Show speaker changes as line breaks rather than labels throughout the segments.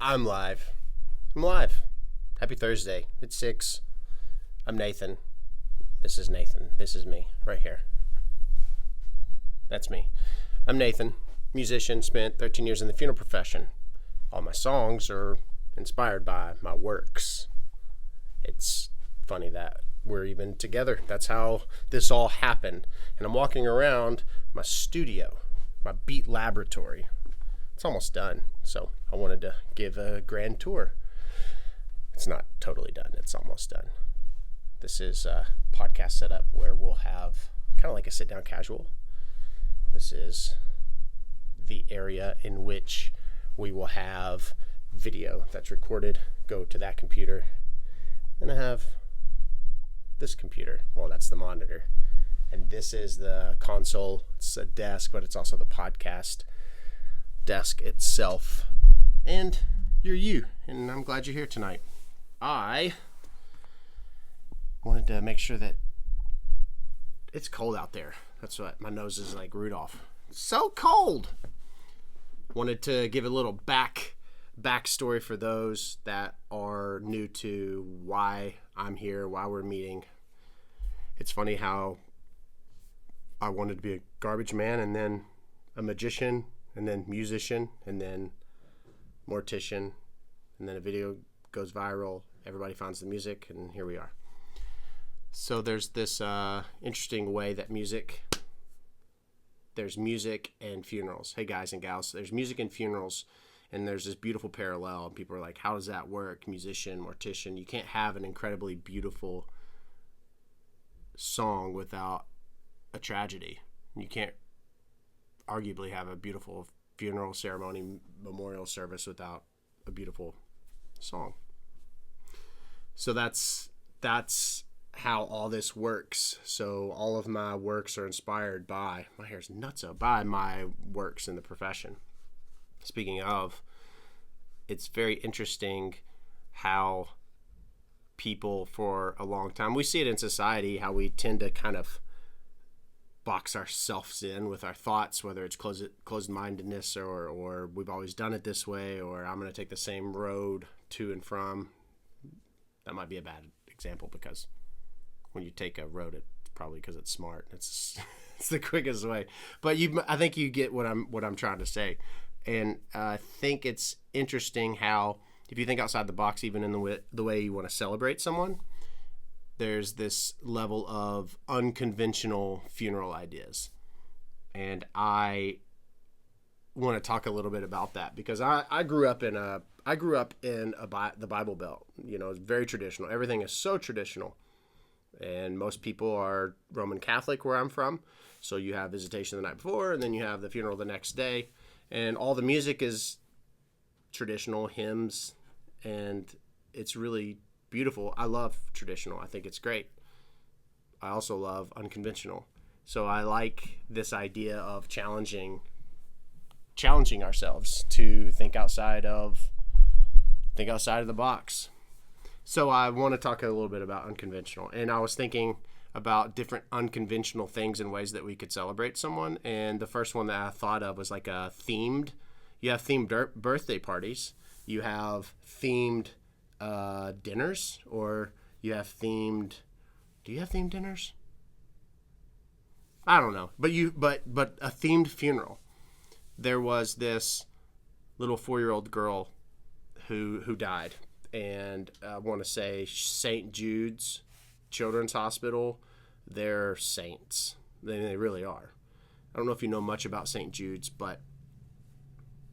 I'm live. I'm live. Happy Thursday. It's 6. I'm Nathan. This is Nathan. This is me right here. That's me. I'm Nathan, musician, spent 13 years in the funeral profession. All my songs are inspired by my works. It's funny that we're even together. That's how this all happened. And I'm walking around my studio, my beat laboratory. It's almost done, so I wanted to give a grand tour. It's not totally done. It's almost done. This is a podcast setup where we'll have kind of like a sit-down casual. This is the area in which we will have video that's recorded, go to that computer. Then I have this computer. Well, that's the monitor. And this is the console. It's a desk, but it's also the podcast desk itself. And you're you. And I'm glad you're here tonight. I wanted to make sure that it's cold out there. That's what my nose is like Rudolph. It's so cold. Wanted to give a little backstory for those that are new to why I'm here, why we're meeting. It's funny how I wanted to be a garbage man and then a magician and then musician and then mortician, and then a video goes viral. Everybody finds the music, and here we are. So there's this interesting way that there's music and funerals. Hey guys and gals, there's music and funerals, and there's this beautiful parallel. And people are like, how does that work? Musician, mortician. You can't have an incredibly beautiful song without a tragedy. You can't arguably have a beautiful funeral ceremony, memorial service without a beautiful song. So that's how all this works. So all of my works are inspired by, my hair's nutso, by my works in the profession. Speaking of, it's very interesting how people for a long time, we see it in society, how we tend to kind of box ourselves in with our thoughts, whether it's closed-mindedness or we've always done it this way, or I'm going to take the same road to and from. That might be a bad example, because when you take a road, it's probably because it's smart. It's the quickest way. But I think you get what I'm trying to say. And I think it's interesting how, if you think outside the box, even in the way you want to celebrate someone, there's this level of unconventional funeral ideas. And I want to talk a little bit about that, because I grew up in the Bible Belt. You know, it's very traditional. Everything is so traditional. And most people are Roman Catholic where I'm from. So you have visitation the night before, and then you have the funeral the next day. And all the music is traditional, hymns, and it's really beautiful. I love traditional. I think it's great. I also love unconventional. So I like this idea of challenging ourselves to think outside of the box. So I want to talk a little bit about unconventional. And I was thinking about different unconventional things and ways that we could celebrate someone. And the first one that I thought of was like you have themed birthday parties. You have themed dinners, or you have themed, do you have themed dinners? I don't know. But a themed funeral. There was this little 4-year-old girl who died. And I want to say St. Jude's Children's Hospital, they're saints. They really are. I don't know if you know much about St. Jude's, but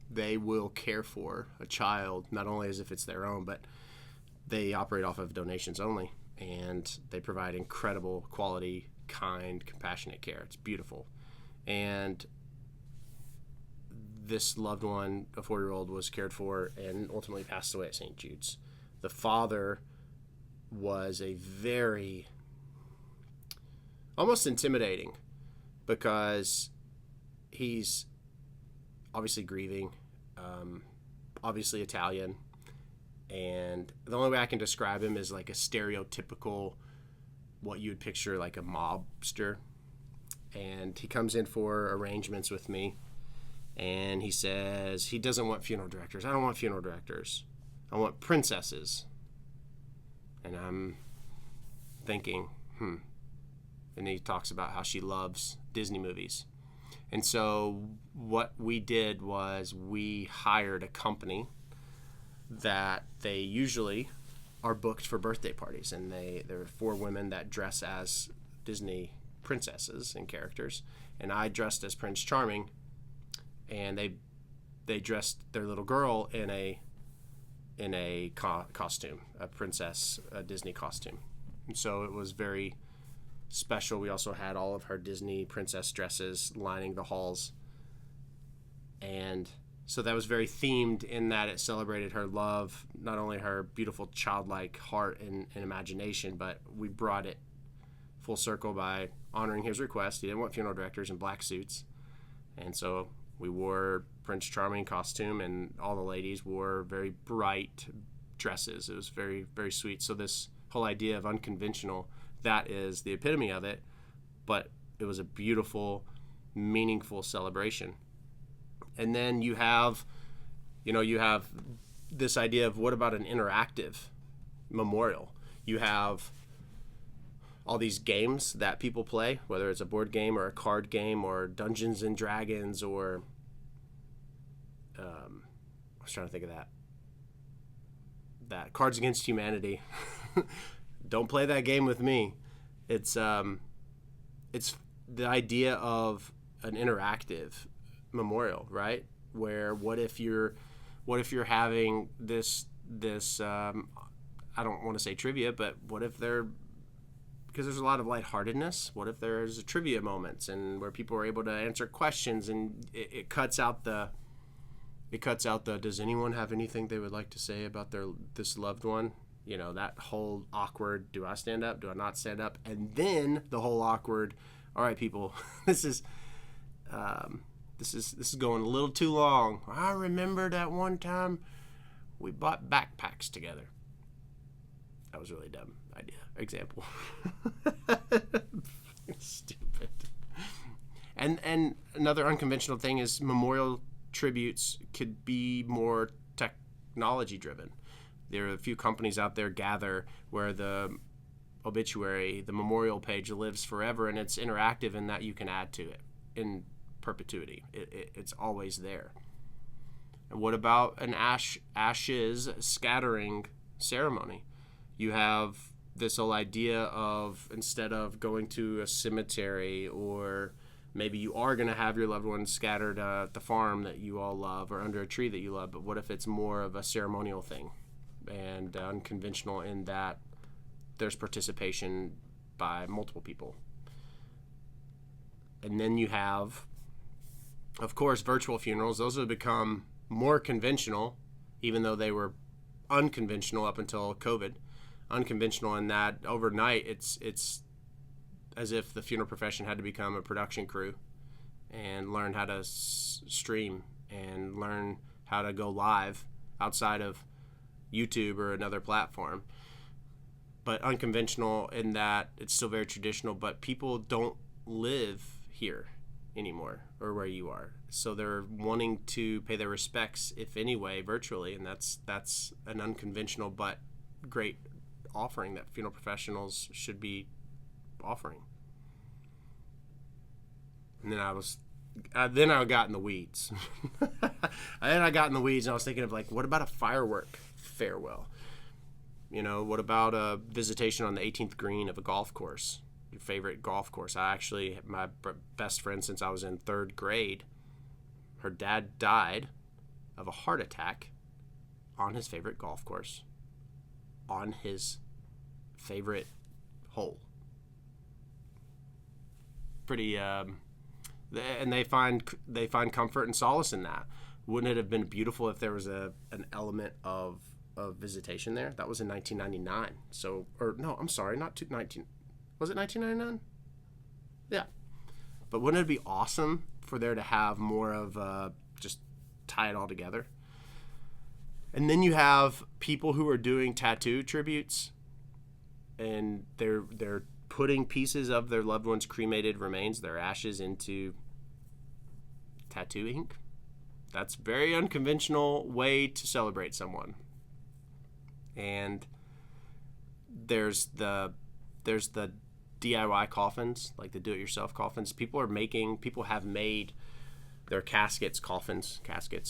they will care for a child, not only as if it's their own, but they operate off of donations only. And they provide incredible quality, kind, compassionate care. It's beautiful. And this loved one, a 4-year-old, was cared for and ultimately passed away at St. Jude's. The father was a very, almost intimidating, because he's obviously grieving, obviously Italian, and the only way I can describe him is like a stereotypical, what you would picture like a mobster. And he comes in for arrangements with me, And he says he doesn't want funeral directors. I don't want funeral directors. I want princesses. And I'm thinking, And he talks about how she loves Disney movies. And so what we did was we hired a company that they usually are booked for birthday parties. And there are 4 women that dress as Disney princesses and characters. And I dressed as Prince Charming. And they dressed their little girl in a costume, a Disney costume. And so it was very special. We also had all of her Disney princess dresses lining the halls. And so that was very themed in that it celebrated her love, not only her beautiful childlike heart and imagination, but we brought it full circle by honoring his request. He didn't want funeral directors in black suits. And so we wore Prince Charming costume, and all the ladies wore very bright dresses. It was very, very sweet. So this whole idea of unconventional, that is the epitome of it, but it was a beautiful, meaningful celebration. And then you have this idea of what about an interactive memorial? You have all these games that people play, whether it's a board game or a card game or Dungeons and Dragons or I was trying to think of that Cards Against Humanity. Don't play that game with me. It's the idea of an interactive memorial, right? Where what if you're having this I don't want to say trivia, but what if because there's a lot of lightheartedness, what if there's trivia moments and where people are able to answer questions, and it cuts out the does anyone have anything they would like to say about this loved one? That whole awkward, do I stand up? Do I not stand up? And then the whole awkward, all right, people, this is going a little too long. I remember that one time we bought backpacks together. That was a really dumb example. Stupid. And another unconventional thing is memorial tributes could be more technology driven. There are a few companies out there, Gather, where the obituary, the memorial page lives forever, and it's interactive in that you can add to it in perpetuity. It's always there. And what about an ashes scattering ceremony? You have this whole idea of, instead of going to a cemetery, or maybe you are going to have your loved ones scattered at the farm that you all love or under a tree that you love, but what if it's more of a ceremonial thing and unconventional in that there's participation by multiple people? And then you have, of course, virtual funerals. Those have become more conventional, even though they were unconventional up until COVID. Unconventional in that overnight it's as if the funeral profession had to become a production crew and learn how to stream and learn how to go live outside of YouTube or another platform. But unconventional in that it's still very traditional, but people don't live here anymore or where you are. So they're wanting to pay their respects, if any way, virtually, and that's an unconventional but great offering that funeral professionals should be offering. And then I got in the weeds. And I got in the weeds, and I was thinking of, what about a firework farewell? What about a visitation on the 18th green of a golf course, your favorite golf course? My best friend since I was in 3rd grade, her dad died of a heart attack on his favorite golf course, on his favorite hole. Pretty, and they find comfort and solace in that. Wouldn't it have been beautiful if there was an element of visitation there? That was in 1999. So, or no, I'm sorry, not 19. Was it 1999? Yeah. But wouldn't it be awesome for there to have more of just tie it all together? And then you have people who are doing tattoo tributes, and they're putting pieces of their loved ones' cremated remains, their ashes, into tattoo ink. That's a very unconventional way to celebrate someone. And there's the DIY coffins, like the do-it-yourself coffins. People have made their coffins,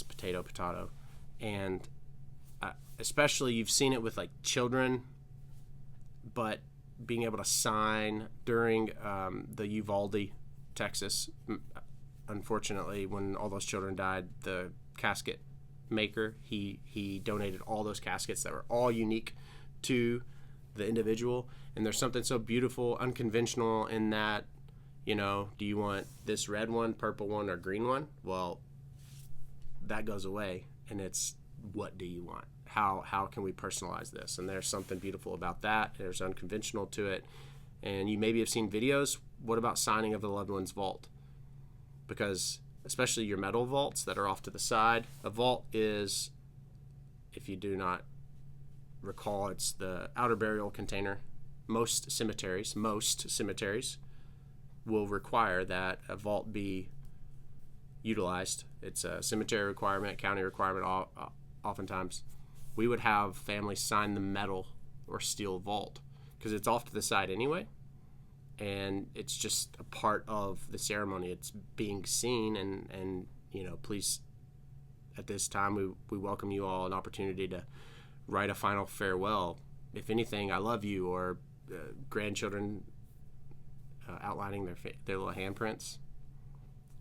potato, and especially you've seen it with like children, but being able to sign during the Uvalde, Texas. Unfortunately, when all those children died, the casket maker, he donated all those caskets that were all unique to the individual. And there's something so beautiful, unconventional in that, do you want this red one, purple one, or green one? Well, that goes away, and it's, what do you want? How can we personalize this? And there's something beautiful about that. There's unconventional to it. And you maybe have seen videos. What about signing of the loved one's vault? Because especially your metal vaults that are off to the side, a vault is, if you do not recall, it's the outer burial container. Most cemeteries will require that a vault be utilized. It's a cemetery requirement, county requirement. Oftentimes, we would have families sign the metal or steel vault because it's off to the side anyway, and it's just a part of the ceremony. It's being seen, and please, at this time, we welcome you all an opportunity to write a final farewell. If anything, I love you, or grandchildren outlining their little handprints.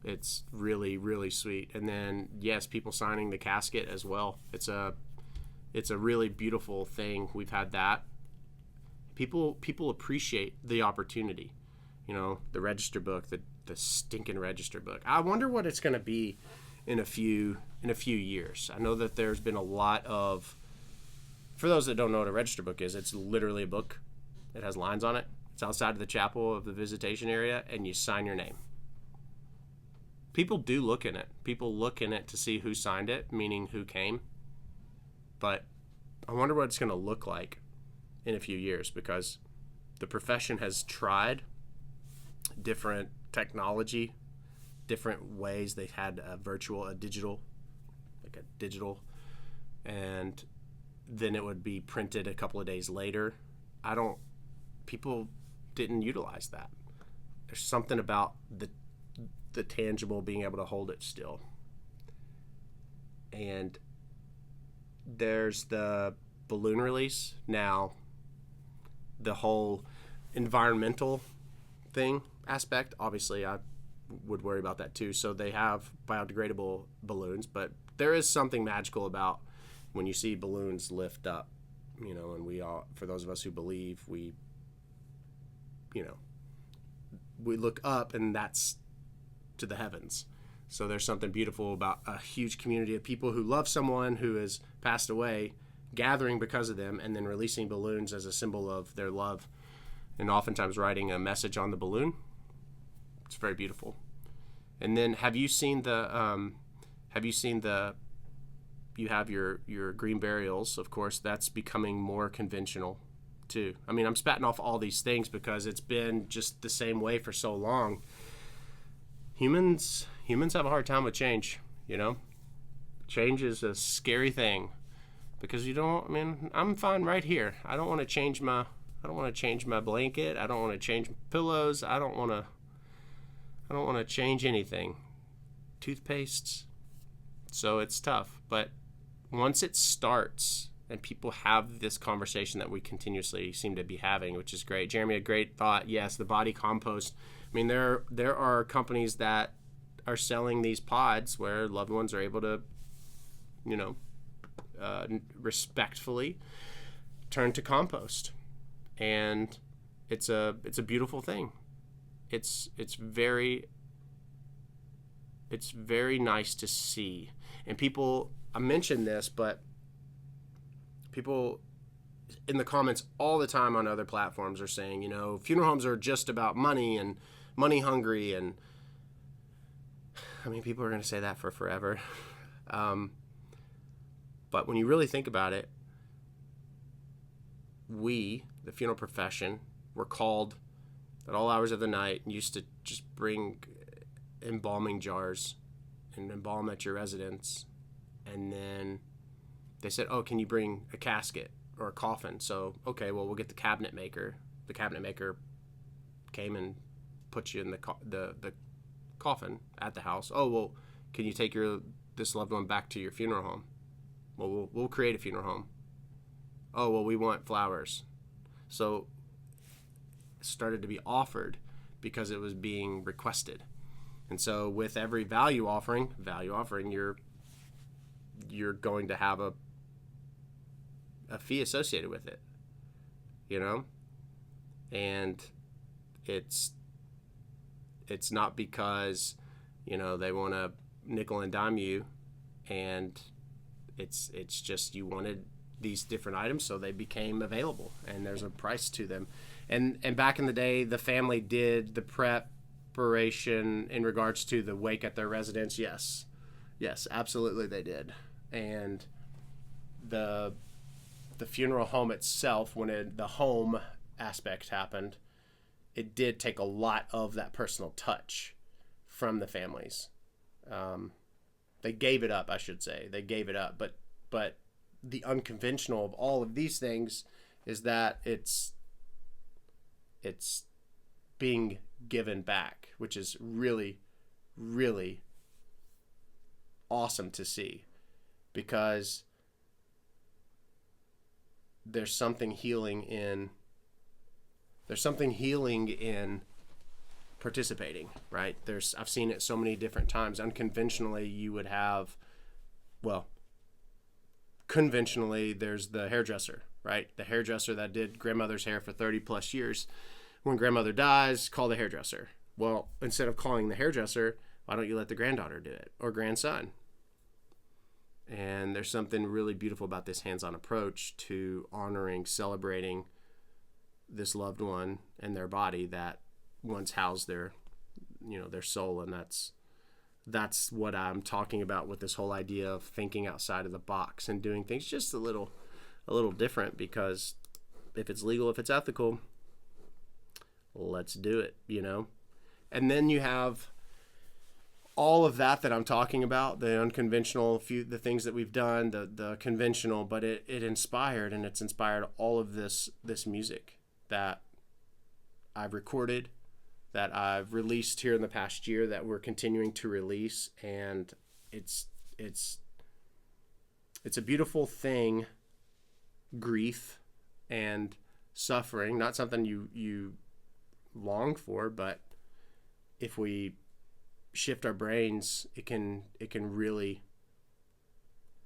It's really, really sweet. And then, yes, people signing the casket as well. It's a really beautiful thing. We've had that. People appreciate the opportunity. The register book, the stinking register book. I wonder what it's going to be in a few years. I know that there's been a lot of, for those that don't know what a register book is, it's literally a book. It has lines on it. It's outside of the chapel of the visitation area, and you sign your name. People do look in it. People look in it to see who signed it, meaning who came. But I wonder what it's going to look like in a few years, because the profession has tried different technology, different ways. They've had a digital, and then it would be printed a couple of days later. People didn't utilize that. There's something about the tangible, being able to hold it still. And there's the balloon release. Now, the whole environmental aspect, obviously I would worry about that too. So they have biodegradable balloons, but there is something magical about when you see balloons lift up, and we all, for those of us who believe, we look up, and that's to the heavens. So there's something beautiful about a huge community of people who love someone who has passed away, gathering because of them, and then releasing balloons as a symbol of their love, and oftentimes writing a message on the balloon. It's very beautiful. And then have you seen you have your green burials? Of course, that's becoming more conventional too. I mean, I'm spatting off all these things because it's been just the same way for so long. Humans have a hard time with change, Change is a scary thing because I'm fine right here. I don't want to change my blanket. I don't want to change pillows. I don't want to change anything. Toothpastes. So it's tough, but once it starts and people have this conversation that we continuously seem to be having, which is great. Jeremy, a great thought. Yes, the body compost. I mean, there are companies that are selling these pods where loved ones are able to, respectfully turn to compost, and it's a beautiful thing. It's very nice to see. And people, I mentioned this, but people in the comments all the time on other platforms are saying, funeral homes are just about money and money hungry. And I mean, people are going to say that for forever. But when you really think about it, we, the funeral profession, were called at all hours of the night and used to just bring embalming jars and embalm at your residence. And then they said, oh, can you bring a casket or a coffin? So, okay, well, we'll get the cabinet maker. The cabinet maker came and put you in the coffin at the house. Oh, well, can you take this loved one back to your funeral home? Well, we'll create a funeral home. Oh, well, we want flowers. So it started to be offered because it was being requested. And so with every value offering, you're going to have a fee associated with it, you know? And it's not because, you know, they want to nickel and dime you, and it's just you wanted these different items, so they became available, and there's a price to them. And back in the day, the family did the preparation in regards to the wake at their residence. Yes, absolutely they did. And the funeral home itself, when the home aspect happened, it did take a lot of that personal touch from the families. They gave it up, I should say. They gave it up, but the unconventional of all of these things is that it's being given back, which is really, really awesome to see, because there's something healing in participating, right? I've seen it so many different times. Unconventionally, you would have, well, conventionally, there's the hairdresser, right? The hairdresser that did grandmother's hair for 30 plus years. When grandmother dies, call the hairdresser. Well, instead of calling the hairdresser, why don't you let the granddaughter do it, or grandson? And there's something really beautiful about this hands-on approach to honoring, celebrating this loved one and their body that once housed their soul. And that's what I'm talking about with this whole idea of thinking outside of the box and doing things just a little different, because if it's legal, if it's ethical, let's do it, you know? And then you have all of that I'm talking about, the unconventional, the things that we've done, the conventional, but it's inspired all of this music that I've recorded, that I've released here in the past year, that we're continuing to release. And it's a beautiful thing, grief and suffering, not something you long for, but if we shift our brains, it can really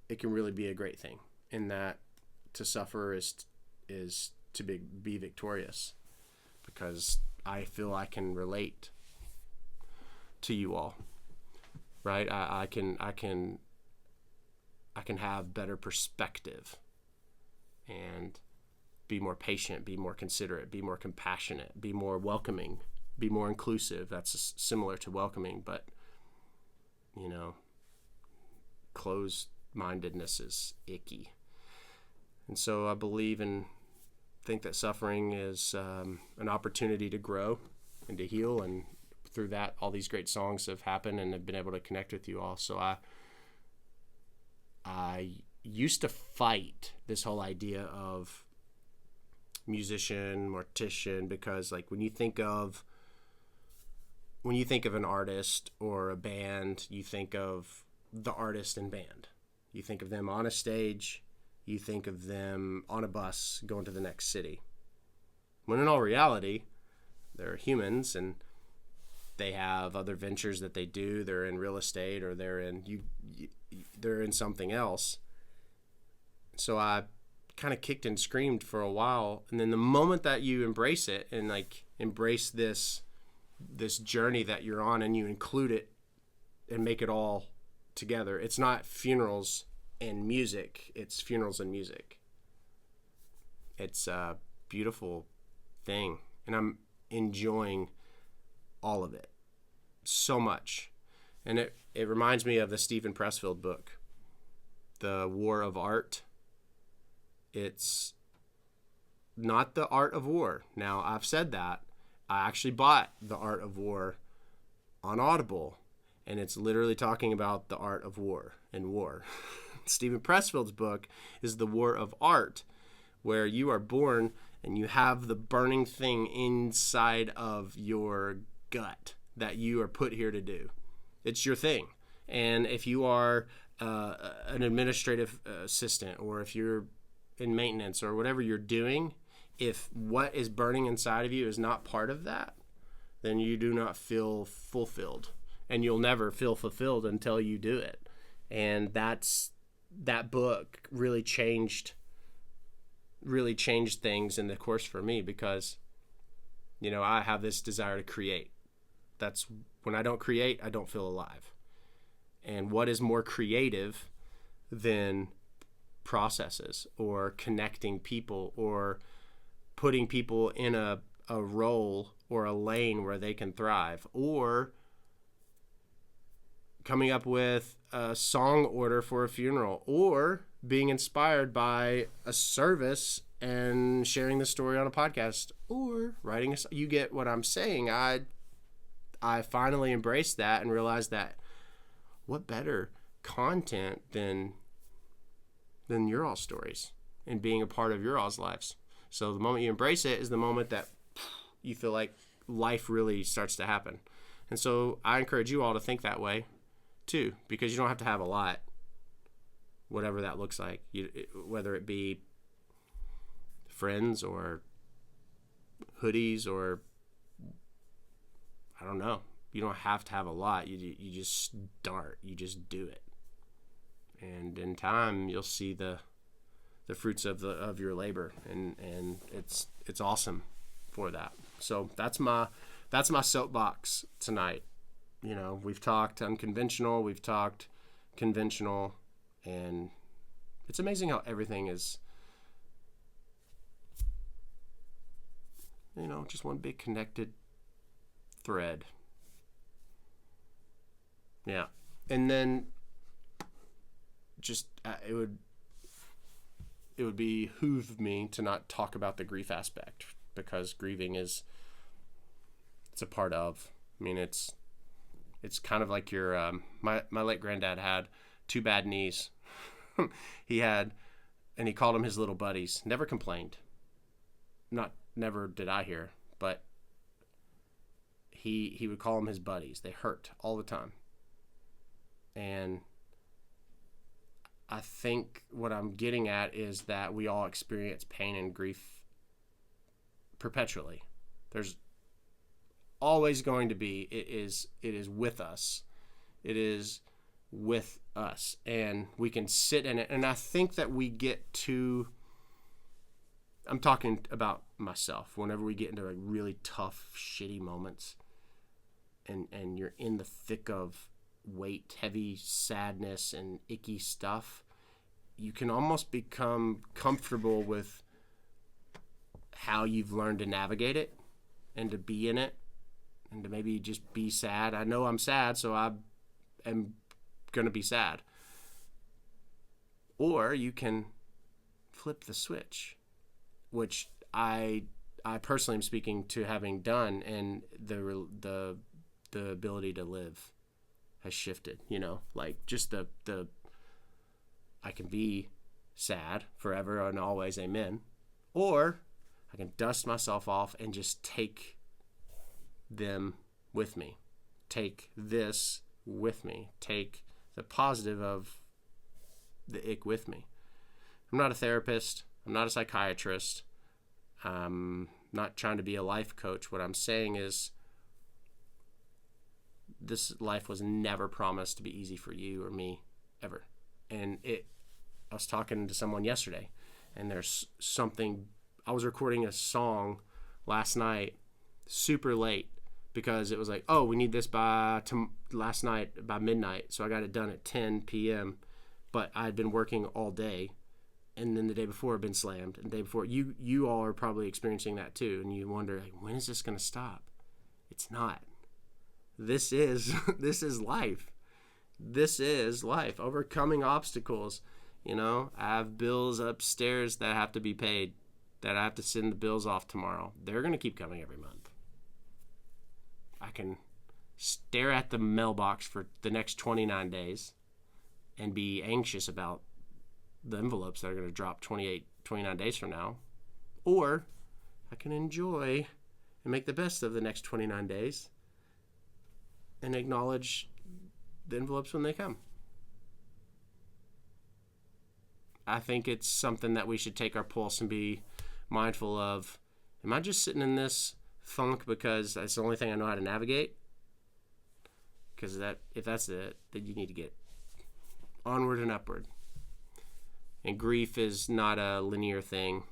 be a great thing, in that to suffer is to be victorious, because I feel I can relate to you all, right? I can have better perspective and be more patient, be more considerate, be more compassionate, be more welcoming, be more inclusive. That's similar to welcoming, but, you know, closed-mindedness is icky. And so I think that suffering is an opportunity to grow and to heal, and through that, all these great songs have happened and have been able to connect with you all. So I used to fight this whole idea of musician, mortician, because like when you think of an artist or a band, you think of the artist and band. You think of them on a stage, you think of them on a bus going to the next city. When in all reality, they're humans and they have other ventures that they do. They're in real estate, or they're in something else. So I kind of kicked and screamed for a while, and then the moment that you embrace it and like embrace this journey that you're on, and you include it and make it all together, it's not funerals and music, it's funerals and music. It's a beautiful thing, and I'm enjoying all of it so much. And it reminds me of the Stephen Pressfield book, The War of Art. It's not the art of war. Now, I've said that. I actually bought The Art of War on Audible, And it's literally talking about the art of war and war. Stephen Pressfield's book is The War of Art, where you are born and you have the burning thing inside of your gut that you are put here to do. It's your thing. And if you are an administrative assistant, or if you're in maintenance or whatever you're doing, if what is burning inside of you is not part of that, then you do not feel fulfilled. And you'll never feel fulfilled until you do it. And that book really changed things in the course for me, because, you know, I have this desire to create. That's when I don't create, I don't feel alive. And what is more creative than processes or connecting people or putting people in a role or a lane where they can thrive, or coming up with a song order for a funeral, or being inspired by a service and sharing the story on a podcast, or writing you get what I'm saying. I finally embraced that and realized that what better content than your all stories and being a part of your all's lives. So the moment you embrace it is the moment that you feel like life really starts to happen. And so I encourage you all to think that way too, because you don't have to have a lot, whatever that looks like, whether it be friends or hoodies or I don't know. You don't have to have a lot. You just start. You just do it, and in time you'll see the fruits of your labor, and it's awesome for that. So that's my soapbox tonight. You know, we've talked unconventional, we've talked conventional, and it's amazing how everything is, you know, just one big connected thread. Yeah. And then just it would behoove me to not talk about the grief aspect, because grieving it's a part of, I mean, it's kind of like your my late granddad had 2 bad knees. He called them his little buddies. Never complained. Never did I hear, but he would call them his buddies. They hurt all the time. And I think what I'm getting at is that we all experience pain and grief perpetually. There's always going to be, it is with us. It is with us, and we can sit in it. And I think that we get to, I'm talking about myself, whenever we get into like really tough, shitty moments, and you're in the thick of weight, heavy sadness and icky stuff, you can almost become comfortable with how you've learned to navigate it and to be in it and to maybe just be sad. I know I'm sad, so I am going to be sad. Or you can flip the switch, which I personally am speaking to having done, and the ability to live has shifted, you know, like just the I can be sad forever and always, amen, or I can dust myself off and just take them with me, take this with me, take the positive of the ick with me. I'm not a therapist, I'm not a psychiatrist, I'm not trying to be a life coach. What I'm saying is, this life was never promised to be easy for you or me, ever. And I was talking to someone yesterday, and there's something, I was recording a song last night, super late, because it was like, oh, we need this by last night by midnight, so I got it done at 10 p.m., but I had been working all day, and then the day before I'd been slammed, and the day before, you all are probably experiencing that too, and you wonder, like, when is this going to stop? It's not. This is life. This is life. Overcoming obstacles. You know, I have bills upstairs that have to be paid, that I have to send the bills off tomorrow. They're going to keep coming every month. I can stare at the mailbox for the next 29 days and be anxious about the envelopes that are going to drop 29 days from now. Or I can enjoy and make the best of the next 29 days and acknowledge the envelopes when they come. I think it's something that we should take our pulse and be mindful of. Am I just sitting in this funk because that's the only thing I know how to navigate? Because if that's it, then you need to get onward and upward. And grief is not a linear thing.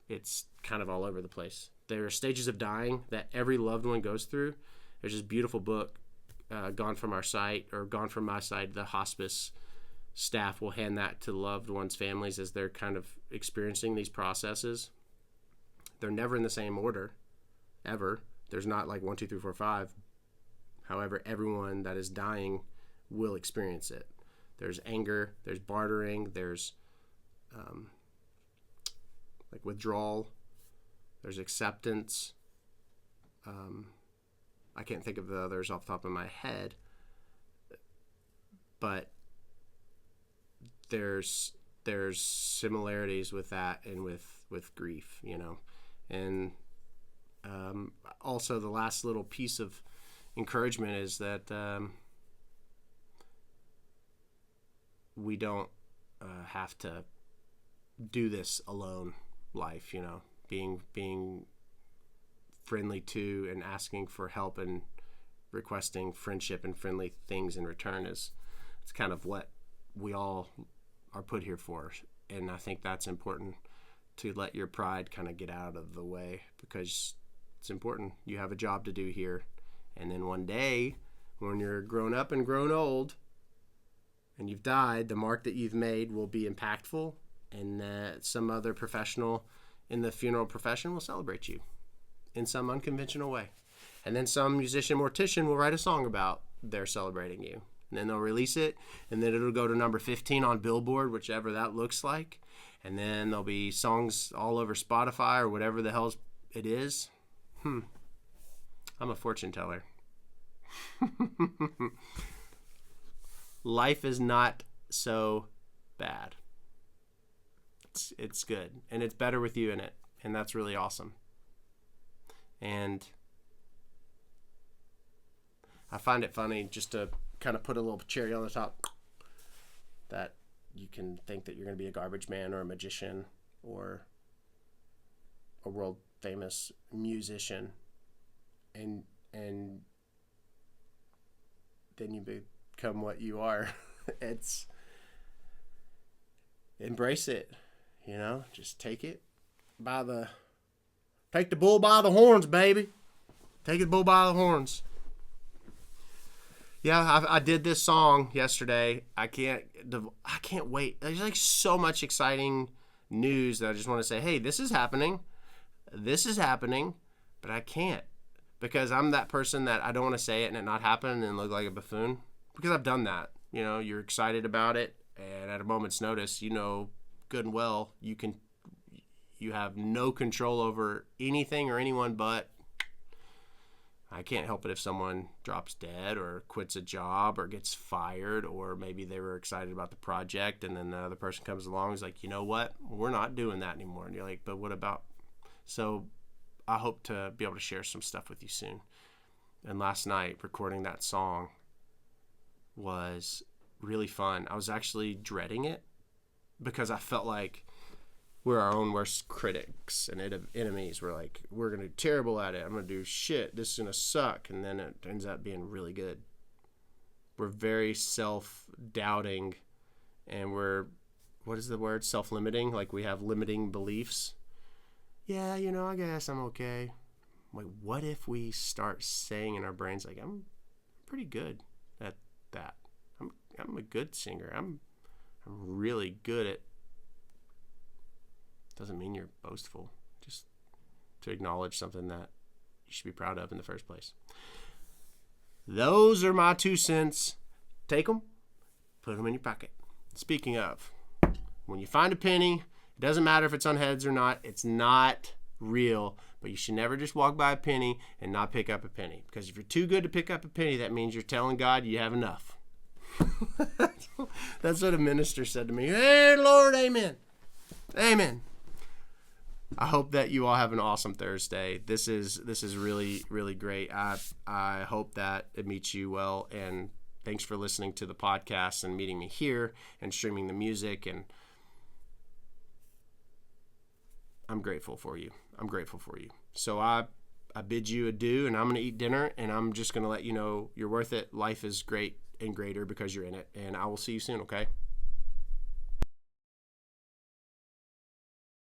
It's kind of all over the place. There are stages of dying that every loved one goes through. There's this beautiful book, Gone From My Sight. The hospice staff will hand that to loved ones' families as they're kind of experiencing these processes. They're never in the same order, ever. There's not like 1, 2, 3, 4, 5. However, everyone that is dying will experience it. There's anger, there's bartering, there's like withdrawal, there's acceptance. I can't think of the others off the top of my head, but there's similarities with that and with grief, you know. And also the last little piece of encouragement is that we don't have to do this alone life, you know. Being friendly to and asking for help and requesting friendship and friendly things in return it's kind of what we all are put here for. And I think that's important, to let your pride kind of get out of the way, because it's important. You have a job to do here. And then one day, when you're grown up and grown old and you've died, the mark that you've made will be impactful, and some other professional in the funeral profession will celebrate you in some unconventional way. And then some musician mortician will write a song about their celebrating you. And then they'll release it, and then it'll go to number 15 on Billboard, whichever that looks like. And then there'll be songs all over Spotify or whatever the hell it is. I'm a fortune teller. Life is not so bad. It's good, and it's better with you in it, and that's really awesome. And I find it funny, just to kind of put a little cherry on the top, that you can think that you're going to be a garbage man or a magician or a world famous musician, and then you become what you are. It's embrace it, you know, just take the bull by the horns, baby. Take the bull by the horns. Yeah, I did this song yesterday. I can't wait. There's like so much exciting news that I just want to say, hey, this is happening, but I can't, because I'm that person that I don't want to say it and it not happen and look like a buffoon, because I've done that. You know, you're excited about it, and at a moment's notice, you know good and well you have no control over anything or anyone, but I can't help it if someone drops dead or quits a job or gets fired, or maybe they were excited about the project and then the other person comes along and is like, you know what, we're not doing that anymore. And you're like, but what about? So I hope to be able to share some stuff with you soon. And last night, recording that song was really fun. I was actually dreading it because I felt like we're our own worst critics and enemies. We're like, we're going to do terrible at it. I'm going to do shit. This is going to suck. And then it ends up being really good. We're very self-doubting, and we're, what is the word? Self-limiting. Like, we have limiting beliefs. Yeah, you know, I guess I'm okay. Like, what if we start saying in our brains, like, I'm pretty good at that. I'm a good singer. I'm really good at. Doesn't mean you're boastful. Just to acknowledge something that you should be proud of in the first place. Those are my 2 cents. Take them, put them in your pocket. Speaking of, when you find a penny, it doesn't matter if it's on heads or not. It's not real, but you should never just walk by a penny and not pick up a penny. Because if you're too good to pick up a penny, that means you're telling God you have enough. That's what a minister said to me. Hey, Lord, amen. Amen. I hope that you all have an awesome Thursday. This is really, really great. I hope that it meets you well, and thanks for listening to the podcast and meeting me here and streaming the music, and I'm grateful for you. So I bid you adieu, and I'm going to eat dinner, and I'm just going to let you know you're worth it. Life is great and greater because you're in it, and I will see you soon, okay?